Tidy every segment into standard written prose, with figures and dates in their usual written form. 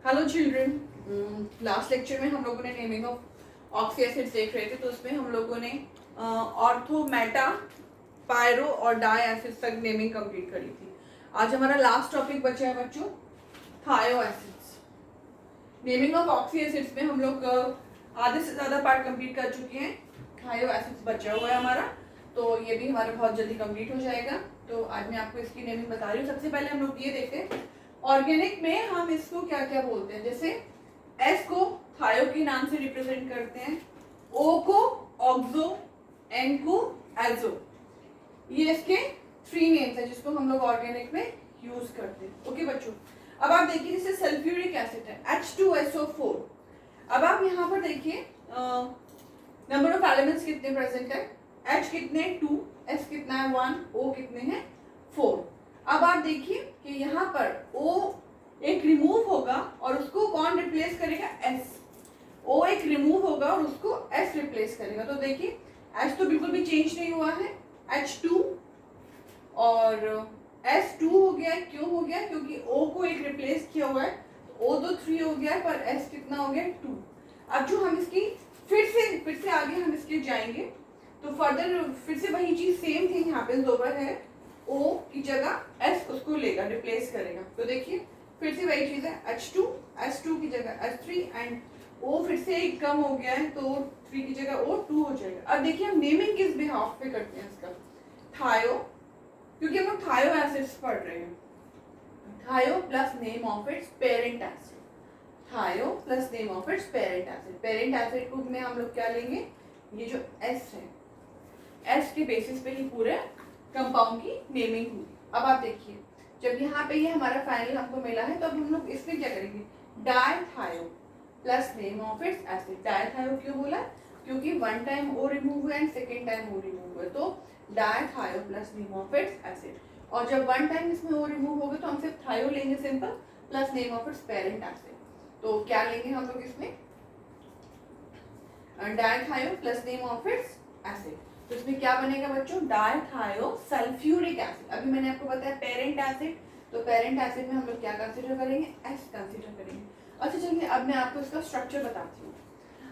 Hello children, last lecture में हम लोगों ने नेमिंग ऑफ ऑक्सी एसिड्स देख रहे थे। तो उसमें हम लोगों ने ऑर्थो, मेटा, पायरो और डाई एसिड्स तक नेमिंग कंप्लीट करी थी। आज हमारा लास्ट टॉपिक बचा है बच्चों, थायो acids. Naming of oxy acids में हम लोग आधे से ज़्यादा पार्ट कंप्लीट कर चुके हैं। थायो एसिड्स बचा हुआ है हमारा, तो ये भी हमारा बहुत जल्दी कंप्लीट हो जाएगा। तो आज मैं आपको इसकी नेमिंग बता रही हूँ। सबसे पहले हम लोग ये देखते हैं ऑर्गेनिक में हम इसको क्या क्या बोलते हैं। जैसे एस को थायो के नाम से रिप्रेजेंट करते हैं, ओ को ऑक्सो, एन को एल्जो। ये इसके 3 नेम्स है जिसको हम लोग ऑर्गेनिक में यूज करते हैं। ओके बच्चों, अब आप देखिए जैसे सल्फ्यूरिक एसिड है H2SO4। अब आप यहाँ पर देखिए नंबर ऑफ एलिमेंट्स कितने प्रेजेंट है। H कितने 2, S कितना है 1, O कितने हैं 4। अब आप देखिए कि यहाँ पर O एक रिमूव होगा और उसको कौन रिप्लेस करेगा, S। O एक रिमूव होगा और उसको S रिप्लेस करेगा। तो देखिए H तो बिल्कुल भी चेंज नहीं हुआ है, H2, और S2 हो गया है। क्यों हो गया, क्योंकि O को एक रिप्लेस किया हुआ है। तो O तो 3 हो गया है, पर S कितना हो गया 2। अब जो हम इसकी फिर से आगे हम इसके जाएंगे तो फर्दर फिर से वही चीज सेम थिंग हैपेंस ओवर है। O की जगह S उसको लेगा, रिप्लेस करेगा। तो देखिए फिर से वही चीज है, H2, S2 की जगह S3 एंड O फिर से एक कम हो गया है तो 3 की जगह O 2 हो जाएगा। अब देखिए हम नेमिंग किस बिहाफ पे करते हैं इसका, थायो, क्योंकि हम लोग थायो एसिड्स पढ़ रहे हैं। Thio plus name of its parent acid, thio plus name of its parent acid. Parent acid को में हम लोग क्या लेंगे, ये जो S है, S के बेसिस पे ही पूरे कंपाउंड की नेमिंग हुई। अब आप देखिए जब यहाँ पे ये हमारा फाइनल हमको मिला है तो अब हम लोग इसमें क्या करेंगे, dithio plus name of its acid. Dithio क्यों बोला, क्योंकि 1 टाइम O रिमूव हुआ and second time O remove हुआ, तो dithio plus name of its acid. और जब 1 टाइम इसमें O रिमूव होगा तो हम सिर्फ थायो लेंगे simple, plus name of its parent acid. तो क्या लेंगे हम लोग इसमें, dithio plus name of its acid. तो इसमें क्या बनेगा बच्चों, डायथायो सल्फ्यूरिक एसिड। अभी मैंने आपको बताया पेरेंट एसिड, तो पेरेंट एसिड में हम लोग क्या कंसीडर करेंगे, S कंसीडर करेंगे। अच्छा चलिए अब मैं आपको इसका स्ट्रक्चर बताती हूँ।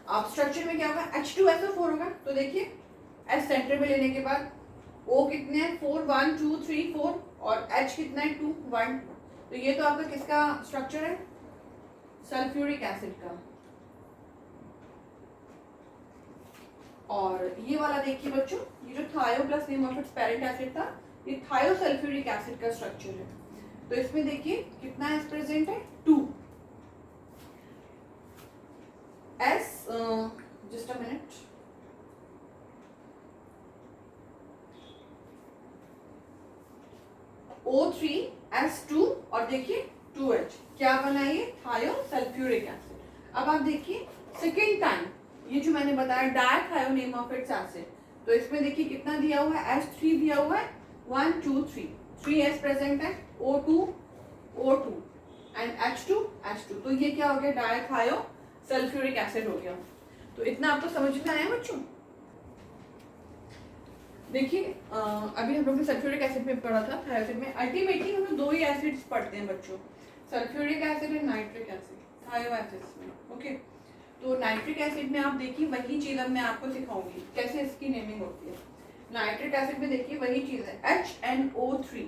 आप स्ट्रक्चर में क्या होगा, H2SO4 होगा। तो देखिए S सेंटर में लेने के बाद O कितने हैं 4, 1 2 3 4 और H कितना है 2 1 2। तो ये तो आपका किसका स्ट्रक्चर है, सल्फ्यूरिक एसिड का। और ये वाला देखिए बच्चों, ये जो थायो plus name of its parent acid था, ये थायो सल्फ्यूरिक एसिड का स्ट्रक्चर है। तो इसमें देखिए कितना एस प्रेजेंट है 2। S just a minute, O3S2 और देखिए 2H, क्या बना ये थायो सल्फ्यूरिक एसिड। अब आप देखिए सेकेंड टाइम ये जो मैंने बताया डायथायो नेम ऑफ इट्स एसिड, तो इसमें देखिए कितना दिया हुआ है, H3 दिया हुआ है 1 2 3, 3S प्रेजेंट है, O2 O2 एंड H2 तो ये क्या हो गया, डायथायो सल्फ्यूरिक एसिड हो गया। तो इतना आपको समझ में आया बच्चों। देखिए अभी हम लोग ने सल्फ्यूरिक एसिड में पढ़ा था, थायोसिड में। अल्टीमेटली हम लोग 2 ही एसिड्स पढ़ते हैं बच्चों, sulphuric acid and nitric acid थायो एसिड्स में। ओके, तो नाइट्रिक एसिड में आप देखिए वही चीज अब मैं आपको सिखाऊंगी कैसे इसकी नेमिंग होती है। नाइट्रिक एसिड में देखिए वही चीज है HNO3,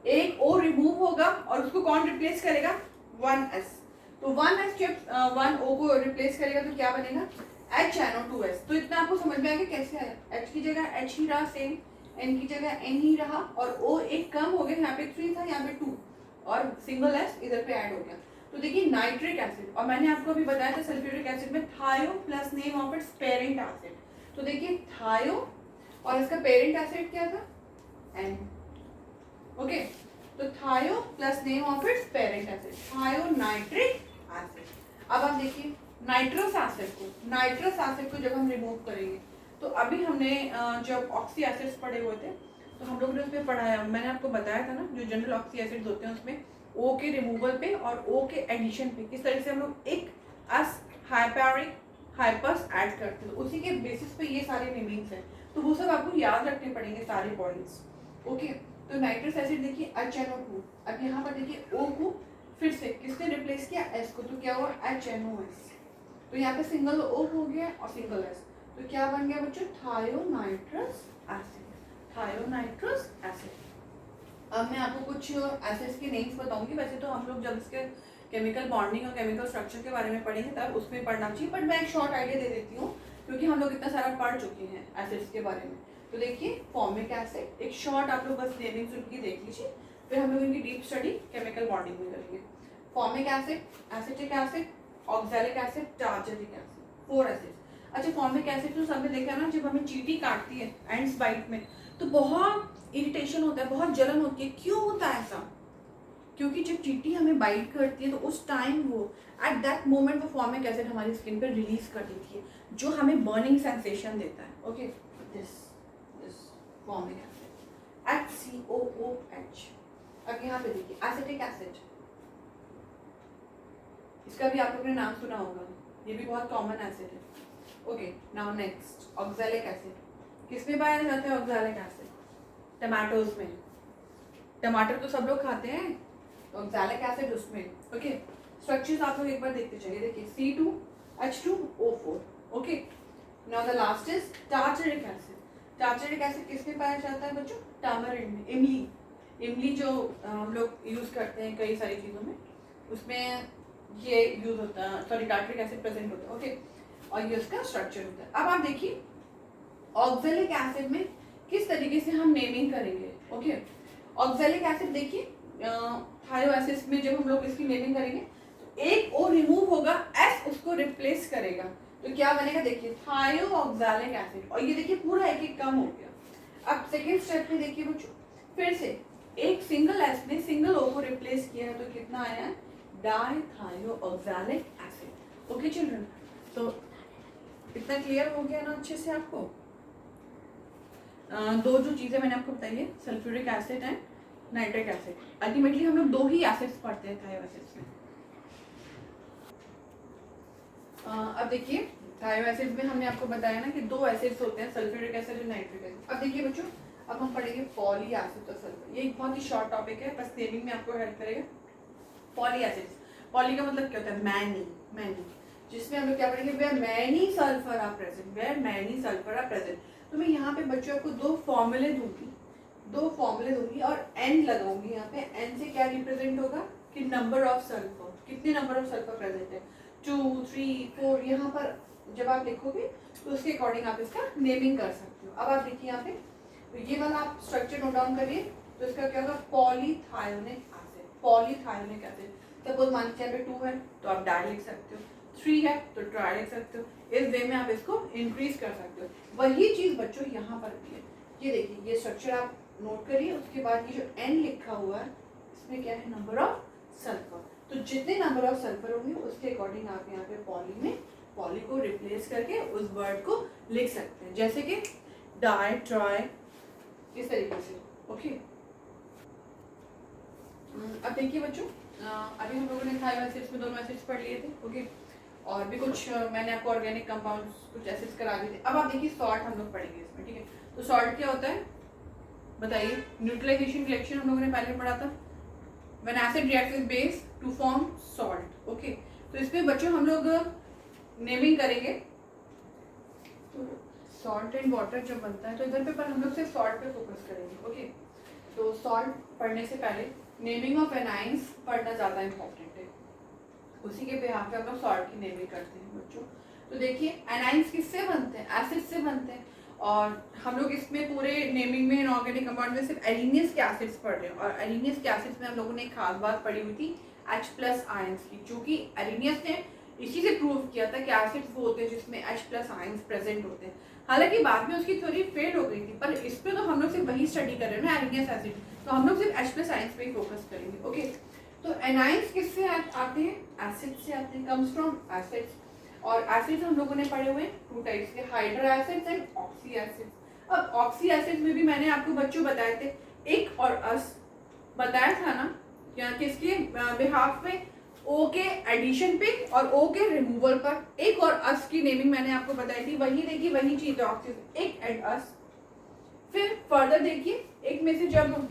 एक O रिमूव होगा और उसको कौन रिप्लेस करेगा, 1S। तो 1S जब 1O को रिप्लेस करेगा तो क्या बनेगा, HNO2S। तो इतना आपको समझ में आ गया कैसे आया, H की जगह H ही रहा सेम, N की जगह N ही रहा और O एक कम हो गया, यहाँ पे 3 था यहाँ पे 2 और सिंगल S इधर पे ऐड हो गया। तो देखिए नाइट्रिक एसिड, और मैंने आपको अभी बताया था सल्फ्यूरिक एसिड में थायो plus name of its parent acid. तो देखिए थायो और इसका पेरेंट एसिड क्या था, N। ओके, तो थायो plus name of its parent acid, थायो नाइट्रिक एसिड। अब आप देखिए नाइट्रस एसिड को जब हम रिमूव करेंगे, तो अभी हमने जब ऑक्सी एसिड्स पढ़े हुए थे तो हम लोगों ने उसमें पढ़ाया, मैंने आपको बताया था ना, जो जनरल ऑक्सी एसिड्स होते हैं उसमें O के रिमूवल पे और O के एडिशन पे किस तरह से हम लोग एक अस हाइपैरिक हाइपस ऐड करते हैं, तो उसी के बेसिस पे ये सारे नेमिंग्स हैं। तो वो सब आपको याद रखने पड़ेंगे सारे पॉइंट्स। ओके, तो नाइट्रस एसिड देखिए HNO2। अब यहाँ पर देखिए O को फिर से किसने रिप्लेस रिप्लेस किया एस को, तो क्या हुआ HNOS। तो यहाँ पे सिंगल O हो गया और सिंगल S, तो क्या बन गया बच्चों थायोनाइट्रस एसिड, थायोनाइट्रस एसिड। अब मैं आपको कुछ एसिड्स के नेम्स बताऊंगी। वैसे तो हम लोग जब इसके केमिकल बॉन्डिंग और केमिकल स्ट्रक्चर के बारे में पढ़ेंगे तब उसमें पढ़ना चाहिए, बट मैं एक शॉर्ट आइडिया दे देती हूँ क्योंकि हम लोग इतना सारा पढ़ चुके हैं एसिड्स के बारे में। तो देखिए फॉर्मिक एसिड, एक शॉर्ट आप लोग बस नेमिंग उनकी देख लीजिए, फिर हम लोग इनकी डीप स्टडी केमिकल बॉन्डिंग में करेंगे। Formic acid, acetic acid, oxalic acid, tartaric acid, 4 acid. अच्छा फॉर्मिक एसिड तो सबने देखा ना, जब हमें चींटी काटती है एंड्स बाइट में तो बहुत इरिटेशन होता है, बहुत जलन होती है। क्यों होता है ऐसा? क्योंकि जब चींटी हमें बाइट करती है तो उस टाइम वो एट दैट मोमेंट वो फॉर्मिक एसिड हमारी स्किन पर रिलीज कर देती है, जो हमें बर्निंग सेंसेशन देता है। Okay, this formic acid HCOOH। अब यहाँ पे देखिए एसिटिक एसिड, इसका भी आप लोगों ने नाम सुना होगा, ये भी बहुत कॉमन एसिड है। Okay, now next oxalic acid. किसमें पाया जाता है ऑक्सैलिक एसिड? टमाटोज में। टमाटर तो सब लोग खाते हैं, तो ऑक्सैलिक एसिड उसमें। ओके, स्ट्रक्चर्स आप लोग एक बार देखते चलिए। देखिए C2H2O4। Okay, now the last is tartaric acid. Tartaric acid किसमें पाया जाता है बच्चों? टामरिंड में, इमली। इमली जो हम लोग यूज करते हैं कई सारी चीज़ों में, उसमें ये यूज होता है, सॉरी टार्टरिक एसिड प्रेजेंट होता है। ओके, और ये उसका स्ट्रक्चर होता है। अब आप देखिए ऑक्सैलिक एसिड में किस तरीके से हम नेमिंग करेंगे। ओके, ऑक्सैलिक एसिड देखिए थायो एसिड में जब हम लोग इसकी नेमिंग करेंगे तो एक O रिमूव होगा, S उसको रिप्लेस करेगा, तो क्या बनेगा देखिए थायो ऑक्सैलिक एसिड। और ये देखिए पूरा एक एक कम हो गया। अब सेकेंड स्टेप में देखिए बच्चों, फिर से एक सिंगल S ने सिंगल O को रिप्लेस किया है, तो कितना आया? डाइथायोऑक्सैलिक एसिड। ओके चिल्ड्रन, तो इतना क्लियर हो गया ना अच्छे से आपको? दो जो चीजें मैंने आपको बताई है, sulphuric acid and nitric acid. Ultimately हम लोग दो ही एसिड्स पढ़ते हैं थायो एसिड्स में। अब देखिए थायो एसिड्स में हमने आपको बताया ना कि दो एसिड्स होते हैं, सल्फ्यूरिक एसिड और नाइट्रिक एसिड। अब देखिए बच्चों, अब हम पढ़ेंगे पॉली एसिड और सल्फर। ये एक बहुत ही शॉर्ट टॉपिक है, बस नेमिंग में आपको हेल्प करेगा। पॉली एसिड्स, पॉली का मतलब क्या होता है? मैनी, मैनी, जिसमें हम लोग क्या पढ़ेंगे? Where many sulphur are present, where many sulphur are present. तो मैं यहाँ पे बच्चों आपको दो फॉर्मूले दूंगी और n लगाऊंगी। यहाँ पे n से क्या रिप्रेजेंट होगा कि नंबर ऑफ सल्फर, कितने नंबर ऑफ सल्फर प्रेजेंट है, 2, 3, 4। यहाँ पर जब आप लिखोगे तो उसके अकॉर्डिंग आप इसका नेमिंग कर सकते हो। अब आप देखिए यहाँ पे, तो ये वाला आप स्ट्रक्चर नोट डाउन करिए। तो इसका क्या होगा? पॉलीथायोनिक एसिड, पॉलीथायोनिक एसिड। सपोज मान लीजिए यहाँ पे 2 है तो आप डाई लिख सकते हो, 3 है तो ट्राई लिख सकते हो। इस वे में आप इसको इंक्रीज कर सकते हो। वही चीज बच्चों यहाँ पर भी है। ये देखिए, ये स्ट्रक्चर आप नोट करिए। उसके बाद ये जो n लिखा हुआ है, इसमें क्या है? Number of sulphur. तो जितने नंबर ऑफ सल्फर होंगे उसके अकॉर्डिंग आप यहाँ पे पॉली में पॉली को रिप्लेस करके उस वर्ड को लिख सकते हैं, जैसे कि डाई, ट्राई, इस तरीके से। ओके, अब देखिए बच्चों, अभी हम लोगों ने थायो एसिड्स में दोनों एसिड्स पढ़ लिए थे। ओके, और भी कुछ मैंने आपको ऑर्गेनिक कंपाउंड्स कुछ एसिड्स करा दिए थे। अब आप देखिए सॉल्ट हम लोग पढ़ेंगे इसमें, ठीक है? तो सॉल्ट क्या होता है बताइए? न्यूट्रलाइजेशन रिएक्शन हम लोगों ने पहले पढ़ा था, when acid reacts with base to form salt. Okay, तो इसमें बच्चों हम लोग नेमिंग करेंगे। तो सॉल्ट एंड वाटर जब बनता है तो इधर पे पर हम लोग सिर्फ सॉल्ट पे फोकस करेंगे। ओके, तो सॉल्ट पढ़ने से पहले नेमिंग ऑफ एनाइंस पढ़ना ज़्यादा इंपॉर्टेंट है, उसी के बिहाफ पे हम लोग सॉल्ट की नेमिंग करते हैं बच्चों। तो देखिए एनाइंस किससे बनते हैं? एसिड से बनते हैं। और हम लोग इसमें पूरे नेमिंग में इनऑर्गेनिक कंपाउंड में सिर्फ एलिनियस के एसिड्स पढ़ रहे हैं। और एलिनियस के एसिड्स में हम लोगों ने एक खास बात पढ़ी हुई थी H+ आयंस की, क्योंकि एलिनियस ने इसी से प्रूव किया था कि एसिड्स वो होते हैं जिसमें H+ आयंस प्रेजेंट होते हैं। हालांकि बाद में उसकी थ्योरी फेल हो गई थी, पर इस पे तो हम लोग सिर्फ वही स्टडी कर रहे हैं ना, एलिनियस एसिड, तो हम लोग सिर्फ H+ आयंस पे ही फोकस करेंगे। ओके, तो एनाइंस किससे आते हैं? एसिड से आते हैं, कम्स फ्रॉम एसिड्स। और एसिड्स हम लोगों ने पढ़े हुए 2 टाइप्स के, hydro acids and oxy acids. अब ऑक्सी एसिड्स में भी मैंने आपको बच्चों बताए थे, एक और अस बताया था ना, क्या किसके बिहाफ पे? ओ के एडिशन पे और ओ के रिमूवल पर। एक और अस की नेमिंग मैंने आपको बताई थी, वही देखिए वही चीज है ऑक्सी, एक एंड अस। फिर फर्दर देखिए, एक में से जब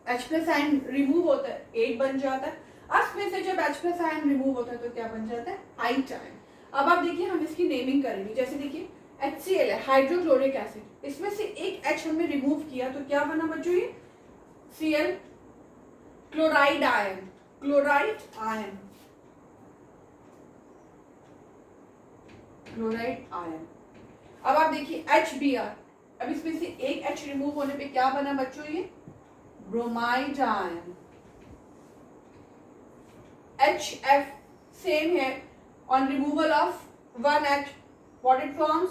H+ आयन रिमूव होता है 8 बन जाता है। अस में से जब H प्लस आयन रिमूव होता है तो क्या बन जाता है, हाइट आयन। अब आप देखिए हम इसकी नेमिंग करेंगे, जैसे देखिए HCl है, हाइड्रोक्लोरिक एसिड, इसमें से एक H हमने रिमूव किया तो क्या बना बच्चों ये Cl, chloride ion, chloride ion, chloride ion. अब आप देखिए HBr, अब इसमें से एक H रिमूव होने पे क्या बना बच्चों ये ब्रोमाइड आयन। HF सेम है, on removal of one H what it forms,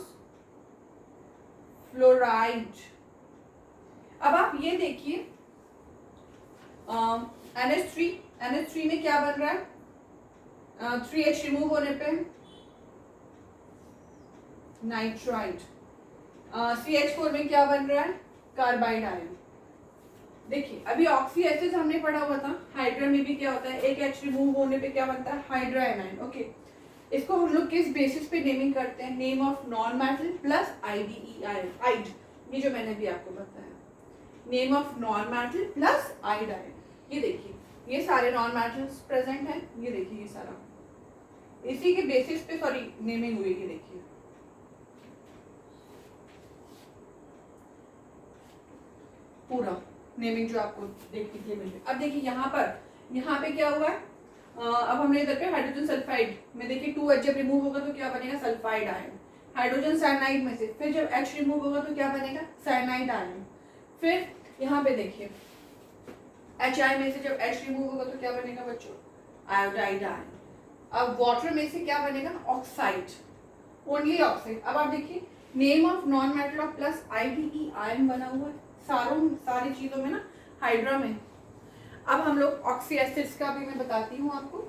fluoride. अब आप ये देखिए NH3 में क्या बन रहा है, 3H रिमूव होने पे नाइट्राइड। CH4 में क्या बन रहा है, कार्बाइड आयन। देखिए अभी ऑक्सी एसिड हमने पढ़ा हुआ था, हाइड्रा में भी क्या होता है, एक H रिमूव होने पे क्या बनता है, हाइड्रा एनाइन। ओके, इसको हम लोग किस बेसिस पे नेमिंग करते हैं, name of non metal plus IDE ion, ide, ये जो मैंने भी आपको बताया, name of non metal plus ide ion. ये देखिए ये सारे नॉन मेटल्स प्रेजेंट हैं, ये देखिए ये सारा इसी के बेसिस पे सॉरी नेमिंग हुई। ये देखिए पूरा नेमिंग जो आपको देखने के लिए मिल रही है। अब देखिए यहाँ पे क्या हुआ है, अब हमने इधर पे हाइड्रोजन सल्फाइड में देखिए 2H जब रिमूव होगा तो क्या बनेगा, सल्फाइड आयन। हाइड्रोजन साइनाइड में से फिर जब H रिमूव होगा तो क्या बनेगा, साइनाइड आयन। फिर यहाँ पे देखिए HI में से जब H रिमूव होगा तो क्या बनेगा बच्चों, आयोडाइड आयन। अब वाटर में से क्या बनेगा, ऑक्साइड, ओनली ऑक्साइड। अब आप देखिए name of non metal of plus IDE ion बना हुआ है सारी चीजों में ना, हाइड्रा में। अब हम लोग ऑक्सी एसिड्स का भी मैं बताती हूँ आपको,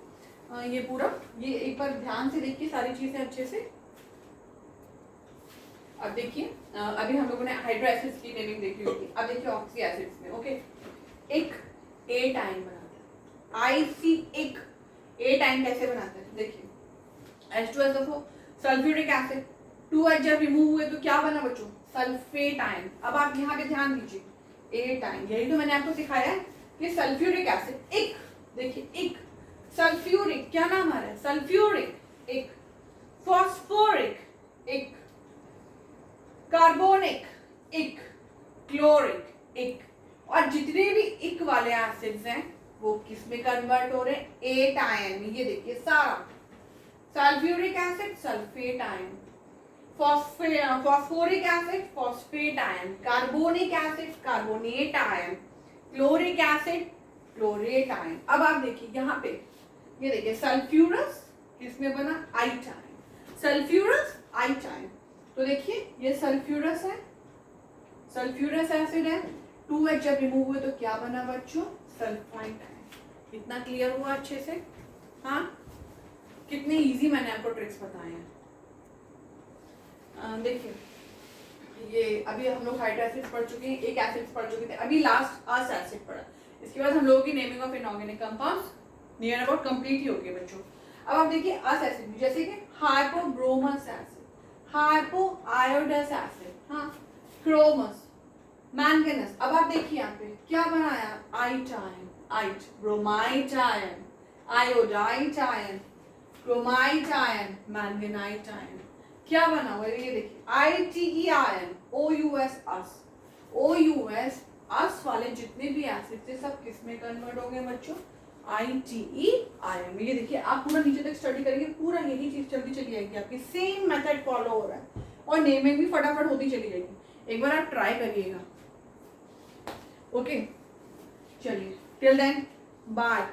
ये पूरा ये एक बार ध्यान से देखिए सारी चीजें अच्छे से। अब देखिए अभी हम लोगों ने हाइड्रा एसिड्स की नेमिंग देखी होगी, अब देखिए ऑक्सी एसिड्स में। ओके, एक एट आयन बनाता है, एक एट आयन कैसे बनाता है, देखिए H2SO4 सल्फ्यूरिक एसिड, 2H जब रिमूव हुए तो क्या बना बच्चों, सल्फेट आयन। अब आप यहाँ पे ध्यान दीजिए, एट आयन, यही तो मैंने आपको सिखाया है, ये सल्फ्यूरिक एसिड। एक देखिए एक सल्फ्यूरिक, क्या नाम आ रहा है, सल्फ्यूरिक, एक फॉस्फोरिक, एक कार्बोनिक, एक क्लोरिक, एक, और जितने भी इक वाले एसिड्स हैं वो किस में कन्वर्ट हो रहे हैं, एट आयन। ये देखिए सारा sulphuric acid sulphate ion, phosphoric acid phosphate ion, carbonic acid carbonate ion, chloric acid chlorate ion. अब आप देखिए यहाँ पे ये देखिए सल्फ्यूरस किसमें बना, आइट आयन, सल्फ्यूरस आइट आयन। तो देखिए ये सल्फ्यूरस है, सल्फ्यूरस एसिड है, 2H जब रिमूव हुए तो क्या बना बच्चों, सल्फाइड आयन। इतना क्लियर हुआ अच्छे से, हाँ कितने इजी मैंने आपको ट्रिक्स बताए हैं। देखिए ये अभी हम लोग हाइड्रा एसिड्स पढ़ चुके हैं, एक एसिड्स पढ़ चुके थे, अभी लास्ट अस एसिड पढ़ा, इसके बाद हम लोगों की naming of inorganic compounds near about complete ही हो गई बच्चों। अब आप देखिए अस एसिड जैसे कि हाइपोब्रोमस एसिड, हाइपो आयोडस एसिड, हाँ क्रोमस, मैंगनीज। अब आप देखिए यहाँ पे क्या बनाया, ite ion, ite, bromide ion, iodide ion, chromide ion, manganite ion. क्या बना हुआ है ये देखिए, ITE ion, OUS ous, OUS ous वाले जितने भी एसिड थे सब किस में कन्वर्ट हो गए बच्चों, ITE आयन में। ये देखिए आप पूरा नीचे तक स्टडी करेंगे, पूरा यही चीज जल्दी चली जाएगी आपकी, सेम मेथड फॉलो हो रहा है और नेमिंग भी फटाफट होती चली जाएगी। एक बार आप ट्राई करिएगा। ओके चलिए, टिल देन बाय।